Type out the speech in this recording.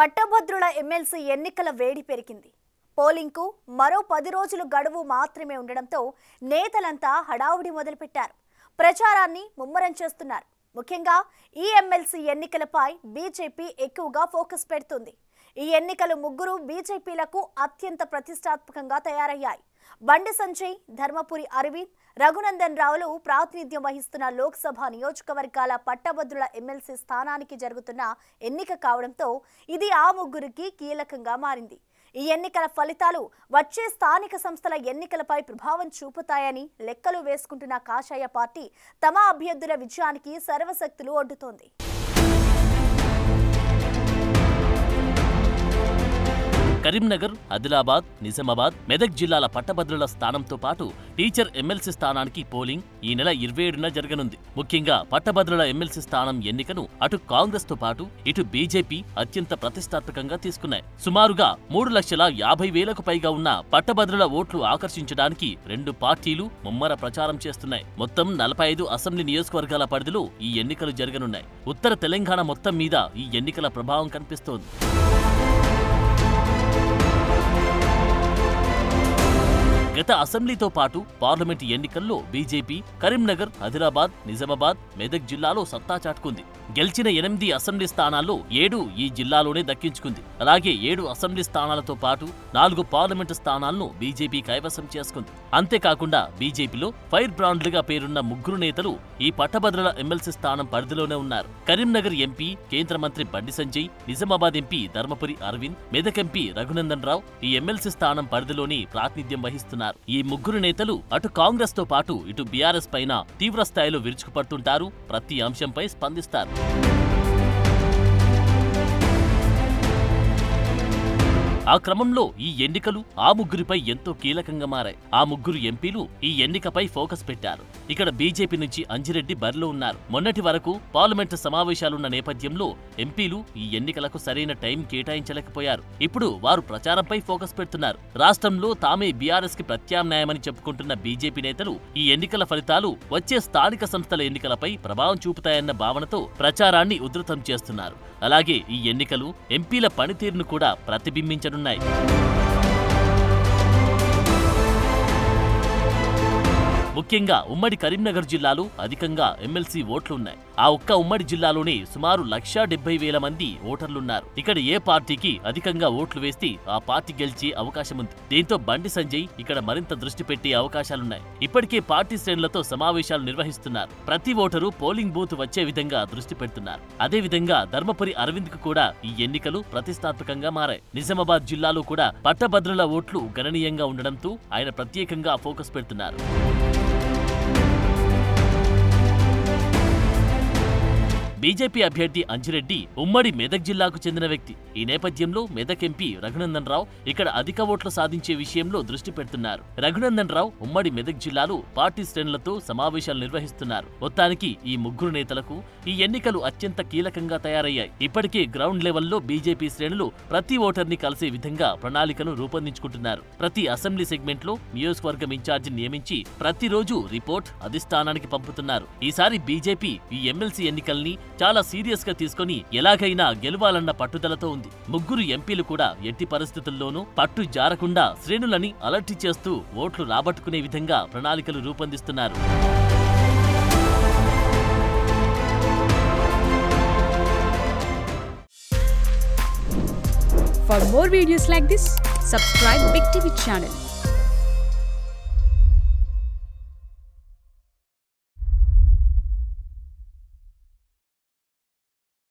పట్టభద్రుల ఎమ్మెల్సీ ఎన్నికల వేడి పెరిగింది. పోలింగ్కు మరో 10 రోజులు గడువు మాత్రమే ఉండడంతో నేతలంతా హడావుడి మొదలుపెట్టారు. ప్రచారాన్ని ముమ్మరం చేస్తున్నారు. ముఖ్యంగా ఈ ఎమ్మెల్సీ ఎన్నికలపై బీజేపీ ఎక్కువగా ఫోకస్ పెడుతుంది. ఈ ఎన్నికలు ముగ్గురు బీజేపీలకు అత్యంత ప్రతిష్టాత్మకంగా తయారయ్యాయి. బండి సంజయ్, ధర్మపురి అరవింద్, రఘునందన్ రావులు ప్రాతినిధ్యం వహిస్తున్న లోక్సభ నియోజకవర్గాల పట్టభద్రుల ఎమ్మెల్సీ స్థానానికి జరుగుతున్న ఎన్నిక కావడంతో ఇది ఆ ముగ్గురికి కీలకంగా మారింది. ఈ ఎన్నికల ఫలితాలు వచ్చే స్థానిక సంస్థల ఎన్నికలపై ప్రభావం చూపుతాయని లెక్కలు వేసుకుంటున్న కాషాయ పార్టీ తమ అభ్యర్థుల విజయానికి సర్వశక్తులు ఒడ్డుతోంది. కరీంనగర్, ఆదిలాబాద్, నిజామాబాద్, మెదక్ జిల్లాల పట్టభద్రుల స్థానంతో పాటు టీచర్ ఎమ్మెల్సీ స్థానానికి పోలింగ్ ఈ నెల 27న జరగనుంది. ముఖ్యంగా పట్టభద్రుల ఎమ్మెల్సీ స్థానం ఎన్నికను అటు కాంగ్రెస్ తో పాటు ఇటు బీజేపీ అత్యంత ప్రతిష్టాత్మకంగా తీసుకున్నాయి. సుమారుగా 3,50,000కు పైగా ఉన్న పట్టభద్రుల ఓట్లు ఆకర్షించడానికి రెండు పార్టీలు ముమ్మర ప్రచారం చేస్తున్నాయి. మొత్తం 45 అసెంబ్లీ నియోజకవర్గాల పరిధిలో ఈ ఎన్నికలు జరగనున్నాయి. ఉత్తర తెలంగాణ మొత్తం మీద ఈ ఎన్నికల ప్రభావం కనిపిస్తోంది. గత అసెంబ్లీతో పాటు పార్లమెంటు ఎన్నికల్లో బీజేపీ కరీంనగర్, ఆదిలాబాద్, నిజామాబాద్, మెదక్ జిల్లాలో సత్తా చాటుకుంది. గెలిచిన 8 అసెంబ్లీ స్థానాల్లో 7 ఈ జిల్లాలోనే దక్కించుకుంది. అలాగే 7 అసెంబ్లీ స్థానాలతో పాటు 4 పార్లమెంటు స్థానాలను బీజేపీ కైవసం చేసుకుంది. అంతేకాకుండా బీజేపీలో ఫైర్ బ్రాండ్లుగా పేరున్న ముగ్గురు నేతలు ఈ పట్టభద్రుల ఎమ్మెల్సీ స్థానం పరిధిలోనే ఉన్నారు. కరీంనగర్ ఎంపీ, కేంద్ర మంత్రి బండి సంజయ్, నిజామాబాద్ ఎంపీ ధర్మపురి అరవింద్, మెదక్ ఎంపీ రఘునందన్ రావు ఈ ఎమ్మెల్సీ స్థానం పరిధిలోని ప్రాతినిధ్యం వహిస్తున్నారు. ఈ ముగ్గురు నేతలు అటు కాంగ్రెస్ తో పాటు ఇటు బీఆర్ఎస్ పైన తీవ్ర స్థాయిలో విరుచుకుపడుతుంటారు. ప్రతి అంశంపై స్పందిస్తారు. ఆ క్రమంలో ఈ ఎన్నికలు ఆ ముగ్గురిపై ఎంతో కీలకంగా మారాయి. ఆ ముగ్గురు ఎంపీలు ఈ ఎన్నికపై ఫోకస్ పెట్టారు. ఇక్కడ బీజేపీ నుంచి అంజిరెడ్డి బరిలో ఉన్నారు. మొన్నటి వరకు పార్లమెంటు సమావేశాలున్న నేపథ్యంలో ఎంపీలు ఈ ఎన్నికలకు సరైన టైం కేటాయించలేకపోయారు. ఇప్పుడు వారు ప్రచారంపై ఫోకస్ పెడుతున్నారు. రాష్ట్రంలో తామే బీఆర్ఎస్ కి ప్రత్యామ్నాయమని చెప్పుకుంటున్న బీజేపీ నేతలు ఈ ఎన్నికల ఫలితాలు వచ్చే స్థానిక సంస్థల ఎన్నికలపై ప్రభావం చూపుతాయన్న భావనతో ప్రచారాన్ని ఉధృతం చేస్తున్నారు. అలాగే ఈ ఎన్నికలు ఎంపీల పనితీరును కూడా ప్రతిబింబించనున్నాయి. ముఖ్యంగా ఉమ్మడి కరీంనగర్ జిల్లాలో అధికంగా ఎమ్మెల్సీ ఓట్లున్నాయి. ఆ ఒక్క ఉమ్మడి జిల్లాలోనే సుమారు 1,70,000 మంది ఓటర్లున్నారు. ఇక్కడ ఏ పార్టీకి అధికంగా ఓట్లు వేస్తే ఆ పార్టీ గెలిచే అవకాశం ఉంది. దీంతో బండి సంజయ్ ఇక్కడ మరింత దృష్టి పెట్టే అవకాశాలున్నాయి. ఇప్పటికే పార్టీ శ్రేణులతో సమావేశాలు నిర్వహిస్తున్నారు. ప్రతి ఓటరు పోలింగ్ బూత్ వచ్చే విధంగా దృష్టి పెడుతున్నారు. అదేవిధంగా ధర్మపురి అరవింద్ కు కూడా ఈ ఎన్నికలు ప్రతిష్టాత్మకంగా మారాయి. నిజామాబాద్ జిల్లాలో కూడా పట్టభద్రుల ఓట్లు గణనీయంగా ఉండడంతో ఆయన ప్రత్యేకంగా ఫోకస్ పెడుతున్నారు. బీజేపీ అభ్యర్థి అంజిరెడ్డి ఉమ్మడి మెదక్ జిల్లాకు చెందిన వ్యక్తి. ఈ నేపథ్యంలో మెదక్ ఎంపీ రఘునందన్ రావు ఇక్కడ అధిక ఓట్లు సాధించే విషయంలో దృష్టి పెడుతున్నారు. రఘునందన్ రావు ఉమ్మడి మెదక్ జిల్లాలో పార్టీ శ్రేణులతో సమావేశాలు నిర్వహిస్తున్నారు. మొత్తానికి ఈ ముగ్గురు నేతలకు ఈ ఎన్నికలు అత్యంత కీలకంగా తయారయ్యాయి. ఇప్పటికే గ్రౌండ్ లెవెల్లో బీజేపీ శ్రేణులు ప్రతి ఓటర్ని కలిసే విధంగా ప్రణాళికను రూపొందించుకుంటున్నారు. ప్రతి అసెంబ్లీ సెగ్మెంట్ లో నియోజకవర్గం ఇన్ఛార్జిని నియమించి ప్రతిరోజు రిపోర్ట్ అధిష్టానానికి పంపుతున్నారు. ఈసారి బీజేపీ ఈ ఎమ్మెల్సీ ఎన్నికల్ని చాలా సీరియస్ గా తీసుకుని ఎలాగైనా గెలవాలన్న పట్టుదలతో ఉంది. ముగ్గురు ఎంపీలు కూడా ఎట్టి పరిస్థితుల్లోనూ పట్టు జారకుండా శ్రేణులని అలర్ట్ చేస్తూ ఓట్లు రాబట్టుకునే విధంగా ప్రణాళికలు రూపొందిస్తున్నారు. For more videos like this, subscribe Big TV channel.